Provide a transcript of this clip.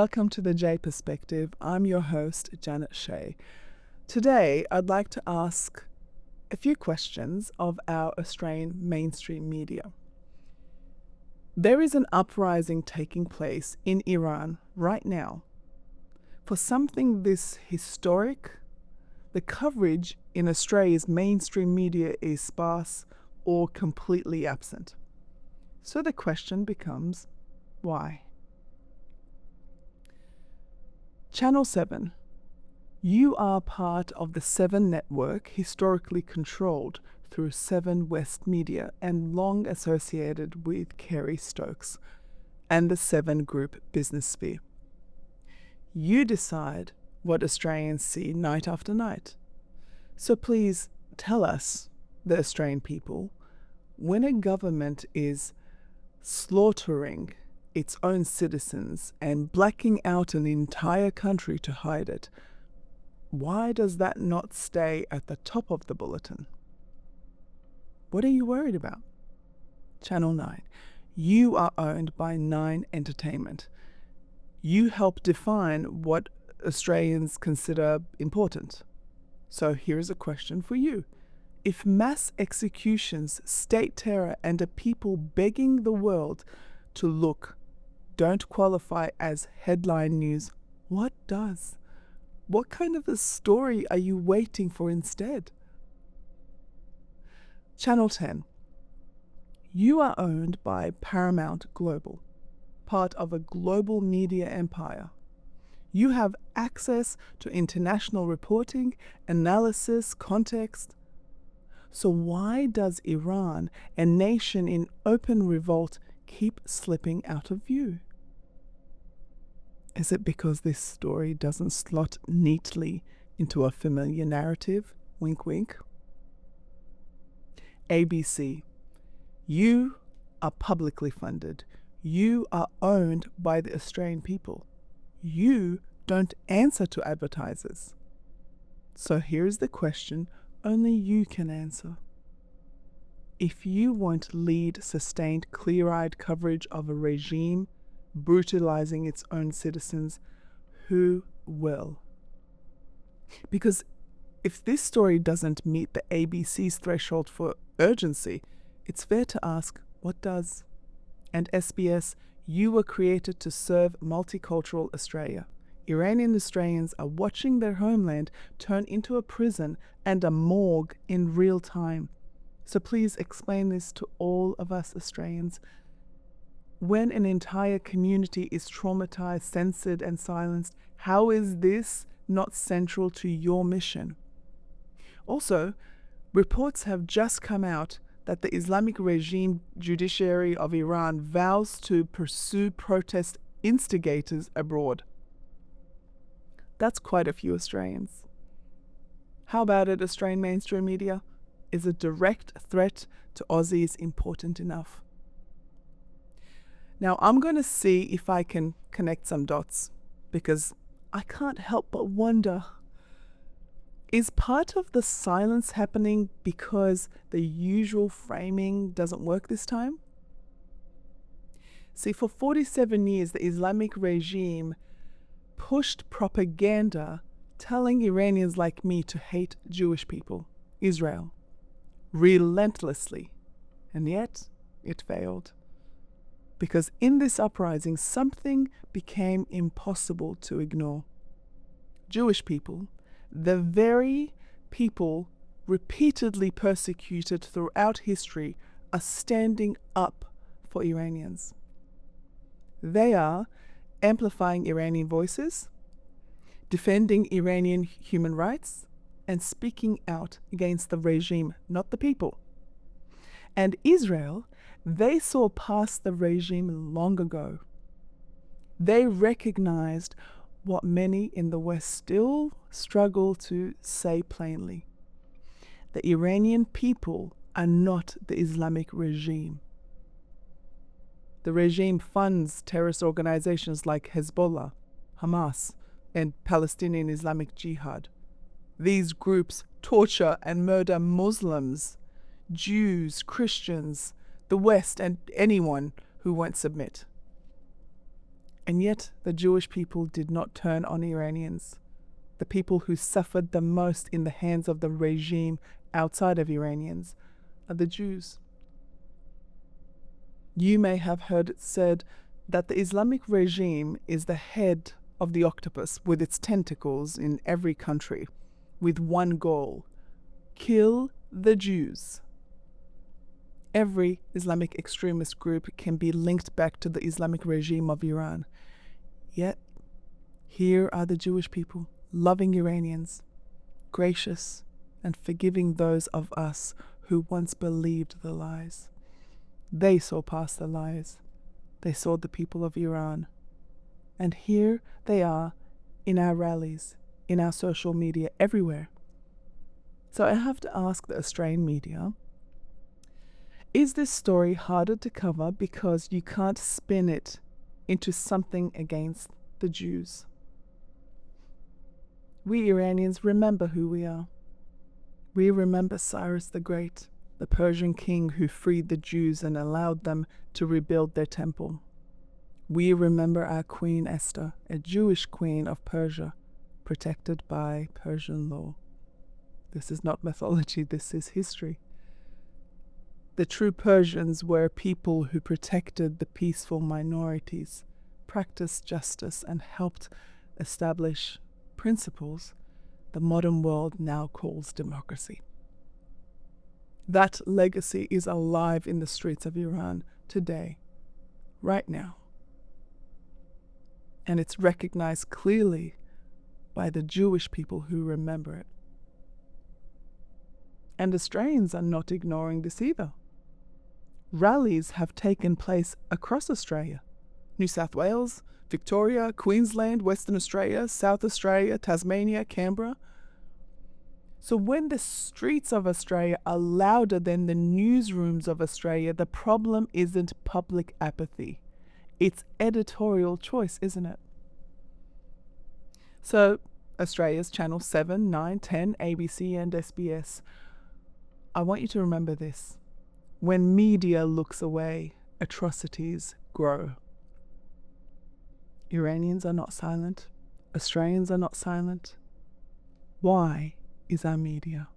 Welcome to the J Perspective. I'm your host, Janet Shay. Today, I'd like to ask a few questions of our Australian mainstream media. There is an uprising taking place in Iran right now. For something this historic, the coverage in Australia's mainstream media is sparse or completely absent. So the question becomes, why? Channel 7. You are part of the 7 network, historically controlled through 7 West Media and long associated with Kerry Stokes and the 7 Group business sphere. You decide what Australians see night after night. So please tell us, the Australian people, when a government is slaughtering its own citizens and blacking out an entire country to hide it, why does that not stay at the top of the bulletin? What are you worried about? Channel 9. You are owned by 9 Entertainment. You help define what Australians consider important. So here's a question for you. If mass executions, state terror, and a people begging the world to look don't qualify as headline news, what does? What kind of a story are you waiting for instead? Channel 10. You are owned by Paramount Global, part of a global media empire. You have access to international reporting, analysis, context. So why does Iran, a nation in open revolt, keep slipping out of view? Is it because this story doesn't slot neatly into a familiar narrative? Wink, wink. ABC. You are publicly funded. You are owned by the Australian people. You don't answer to advertisers. So here's the question only you can answer. If you won't lead sustained, clear-eyed coverage of a regime brutalizing its own citizens, who will? Because if this story doesn't meet the ABC's threshold for urgency, it's fair to ask, what does? And SBS, you were created to serve multicultural Australia. Iranian Australians are watching their homeland turn into a prison and a morgue in real time. So please explain this to all of us Australians. When an entire community is traumatized, censored, and silenced, how is this not central to your mission? Also, reports have just come out that the Islamic regime judiciary of Iran vows to pursue protest instigators abroad. That's quite a few Australians. How about it, Australian mainstream media? Is a direct threat to Aussies important enough? Now, I'm going to see if I can connect some dots, because I can't help but wonder, is part of the silence happening because the usual framing doesn't work this time? See, for 47 years, the Islamic regime pushed propaganda telling Iranians like me to hate Jewish people, Israel, relentlessly. And yet, it failed. Because in this uprising, something became impossible to ignore. Jewish people, the very people repeatedly persecuted throughout history, are standing up for Iranians. They are amplifying Iranian voices, defending Iranian human rights, and speaking out against the regime, not the people. And Israel, they saw past the regime long ago. They recognized what many in the West still struggle to say plainly. The Iranian people are not the Islamic regime. The regime funds terrorist organizations like Hezbollah, Hamas, and Palestinian Islamic Jihad. These groups torture and murder Muslims, Jews, Christians, the West, and anyone who won't submit. And yet the Jewish people did not turn on Iranians. The people who suffered the most in the hands of the regime outside of Iranians are the Jews. You may have heard it said that the Islamic regime is the head of the octopus with its tentacles in every country, with one goal: kill the Jews. Every Islamic extremist group can be linked back to the Islamic regime of Iran. Yet, here are the Jewish people, loving Iranians, gracious and forgiving those of us who once believed the lies. They saw past the lies. They saw the people of Iran. And here they are in our rallies, in our social media, everywhere. So I have to ask the Australian media, is this story harder to cover because you can't spin it into something against the Jews? We Iranians remember who we are. We remember Cyrus the Great, the Persian king who freed the Jews and allowed them to rebuild their temple. We remember our Queen Esther, a Jewish queen of Persia, protected by Persian law. This is not mythology, this is history. The true Persians were people who protected the peaceful minorities, practiced justice, and helped establish principles the modern world now calls democracy. That legacy is alive in the streets of Iran today, right now. And it's recognized clearly by the Jewish people who remember it. And Australians are not ignoring this either. Rallies have taken place across Australia: New South Wales, Victoria, Queensland, Western Australia, South Australia, Tasmania, Canberra. So when the streets of Australia are louder than the newsrooms of Australia, the problem isn't public apathy. It's editorial choice, isn't it? So Australia's Channel 7, 9, 10, ABC and SBS. I want you to remember this. When media looks away, atrocities grow. Iranians are not silent. Australians are not silent. Why is our media?